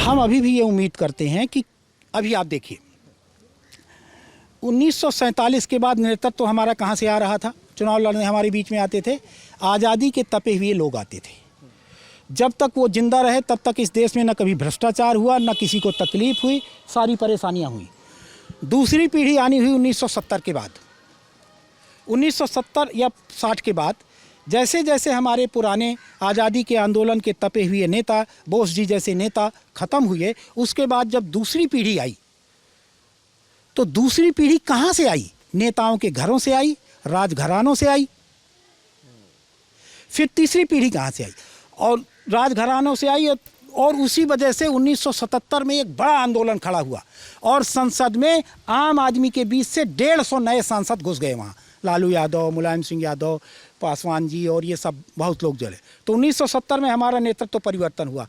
हम अभी भी ये उम्मीद करते हैं कि अभी आप देखिए 1947 के बाद नेतृत्व तो हमारा कहाँ से आ रहा था। चुनाव लड़ने हमारे बीच में आते थे, आज़ादी के तपे हुए लोग आते थे। जब तक वो जिंदा रहे तब तक इस देश में न कभी भ्रष्टाचार हुआ, न किसी को तकलीफ हुई, सारी परेशानियां हुई। दूसरी पीढ़ी आनी हुई 1970 के बाद, 1970 या 60 के बाद जैसे जैसे हमारे पुराने आज़ादी के आंदोलन के तपे हुए नेता, बोस जी जैसे नेता ख़त्म हुए, उसके बाद जब दूसरी पीढ़ी आई तो दूसरी पीढ़ी कहाँ से आई? नेताओं के घरों से आई, राजघरानों से आई। फिर तीसरी पीढ़ी कहाँ से आई? और राजघरानों से आई। और उसी वजह से 1977 में एक बड़ा आंदोलन खड़ा हुआ और संसद में आम आदमी के बीच से 150 नए सांसद घुस गए वहाँ। लालू यादव, मुलायम सिंह यादव, पासवान जी और ये सब बहुत लोग जले। तो 1970 में हमारा नेतृत्व परिवर्तन हुआ।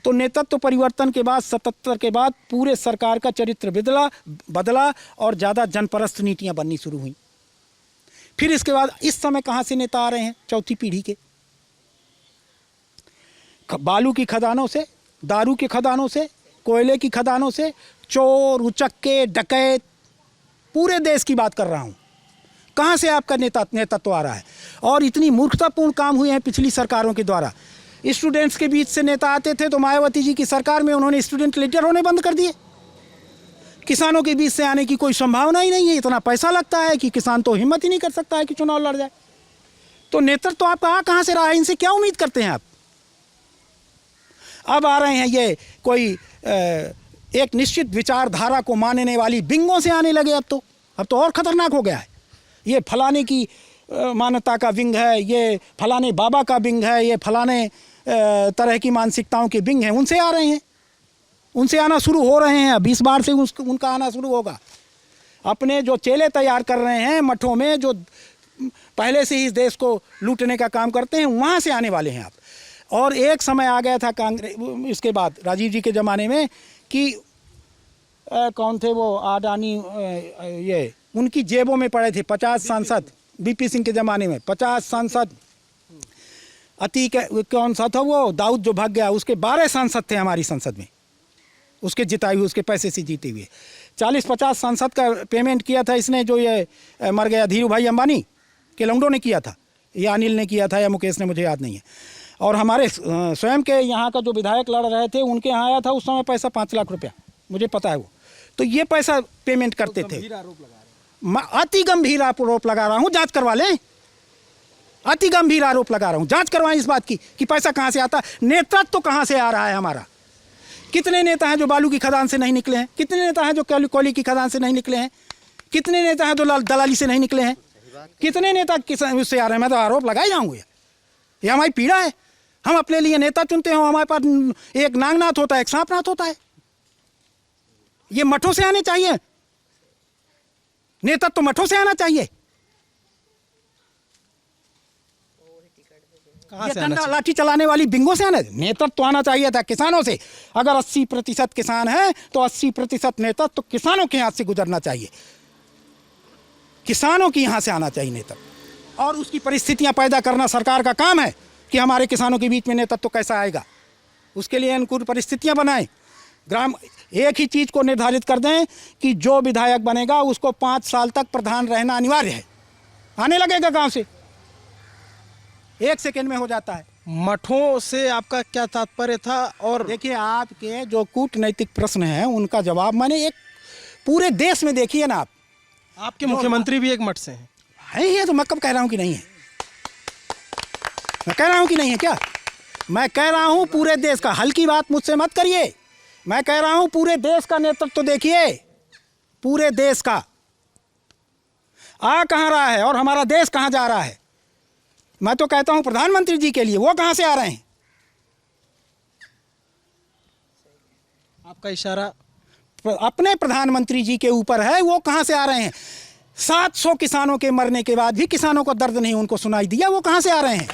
तो नेतृत्व परिवर्तन के बाद 77 के बाद पूरे सरकार का चरित्र बदला और ज़्यादा जनपरस्त नीतियाँ बननी शुरू हुई। फिर इसके बाद इस समय कहाँ से नेता आ रहे हैं? चौथी पीढ़ी के। बालू की खदानों से, दारू की खदानों से, कोयले की खदानों से, चोर, उचक्के, डकैत, पूरे देश की बात कर रहा हूँ। कहाँ से आपका नेतृत्व आ रहा है? और इतनी मूर्खतापूर्ण काम हुए हैं पिछली सरकारों के द्वारा। स्टूडेंट्स के बीच से नेता आते थे तो मायावती जी की सरकार में उन्होंने स्टूडेंट लीडर होने बंद कर दिए। किसानों के बीच से आने की कोई संभावना ही नहीं है। इतना पैसा लगता है कि किसान तो हिम्मत ही नहीं कर सकता है कि चुनाव लड़ जाए। तो नेतृत्व तो आपका कहाँ से रहा है? इनसे क्या उम्मीद करते हैं आप? अब आ रहे हैं ये कोई एक निश्चित विचारधारा को मानने वाली बिंगों से आने लगे। अब तो और ख़तरनाक हो गया है। ये फलाने की मान्यता का विंग है, ये फलाने बाबा का विंग है, ये फलाने तरह की मानसिकताओं के विंग हैं, उनसे आ रहे हैं, उनसे आना शुरू हो रहे हैं। अब इस बार से उनका आना शुरू होगा। अपने जो चेले तैयार कर रहे हैं मठों में, जो पहले से ही इस देश को लूटने का काम करते हैं, वहाँ से आने वाले हैं आप। और एक समय आ गया था कांग्रेस, इसके बाद राजीव जी के ज़माने में कि कौन थे वो, अडानी, ये उनकी जेबों में पड़े थे 50 सांसद। बीपी सिंह के ज़माने में 50 सांसद। अतीक कौन सा था वो, दाऊद जो भाग गया, उसके 12 सांसद थे हमारी संसद में, उसके जिताए हुए, उसके पैसे से जीते हुए। 40-50 सांसद का पेमेंट किया था इसने, जो ये मर गया धीरू भाई अंबानी के लौंडों ने किया था, या अनिल ने किया था या मुकेश ने, मुझे याद नहीं है। और हमारे स्वयं के यहाँ का जो विधायक लड़ रहे थे उनके यहाँ आया था उस समय पैसा 5 लाख रुपया, मुझे पता है वो। तो ये पैसा पेमेंट करते थे। अति गंभीर आरोप लगा रहा हूँ, जांच करवा लें। अति गंभीर आरोप लगा रहा हूँ, जांच करवाएं इस बात की कि पैसा कहाँ से आता है, नेतृत्व तो कहाँ से आ रहा है हमारा। कितने नेता हैं जो बालू की खदान से नहीं निकले हैं? कितने नेता हैं जो कोयले की खदान से नहीं निकले हैं? कितने नेता हैं जो दलाली से नहीं निकले हैं? कितने नेता उससे आ रहे हैं? मैं तो आरोप लगाए जाऊँगा। ये हमारी पीड़ा है। हम अपने लिए नेता चुनते हो, हमारे पास एक नागनाथ होता है, एक सांपनाथ होता है। ये मठों से आने चाहिए, नेता तो मठों से आना चाहिए। ये डंडा लाठी चलाने वाली बिंगों से आना, नेतृत्व तो आना चाहिए था किसानों से। अगर 80% किसान है तो 80% नेतृत्व तो किसानों के हाथ से गुजरना चाहिए, किसानों के यहाँ से आना चाहिए नेतृत्व। और उसकी परिस्थितियां पैदा करना सरकार का काम है कि हमारे किसानों के बीच में नेतृत्व तो कैसा आएगा, उसके लिए अनुकूल परिस्थितियां बनाएं। एक ही चीज़ को निर्धारित कर दें कि जो विधायक बनेगा उसको 5 साल तक प्रधान रहना अनिवार्य है। आने लगेगा गांव से, 1 सेकेंड में हो जाता है। मठों से आपका क्या तात्पर्य था? और देखिए, आपके जो कूटनैतिक प्रश्न हैं उनका जवाब मैंने एक पूरे देश में देखिए ना। आपके मुख्यमंत्री भी एक मठ से हैं। है तो मैं कब कह रहा हूँ कि नहीं है? मैं कह रहा हूँ कि नहीं है क्या? मैं कह रहा हूँ पूरे देश का। हल्की बात मुझसे मत करिए। मैं कह रहा हूँ पूरे देश का नेतृत्व तो देखिए, पूरे देश का आ कहाँ रहा है और हमारा देश कहाँ जा रहा है। मैं तो कहता हूँ प्रधानमंत्री जी के लिए, वो कहाँ से आ रहे हैं? आपका इशारा अपने प्रधानमंत्री जी के ऊपर है, वो कहाँ से आ रहे हैं? 700 किसानों के मरने के बाद भी किसानों को दर्द नहीं उनको सुनाई दिया, वो कहाँ से आ रहे हैं?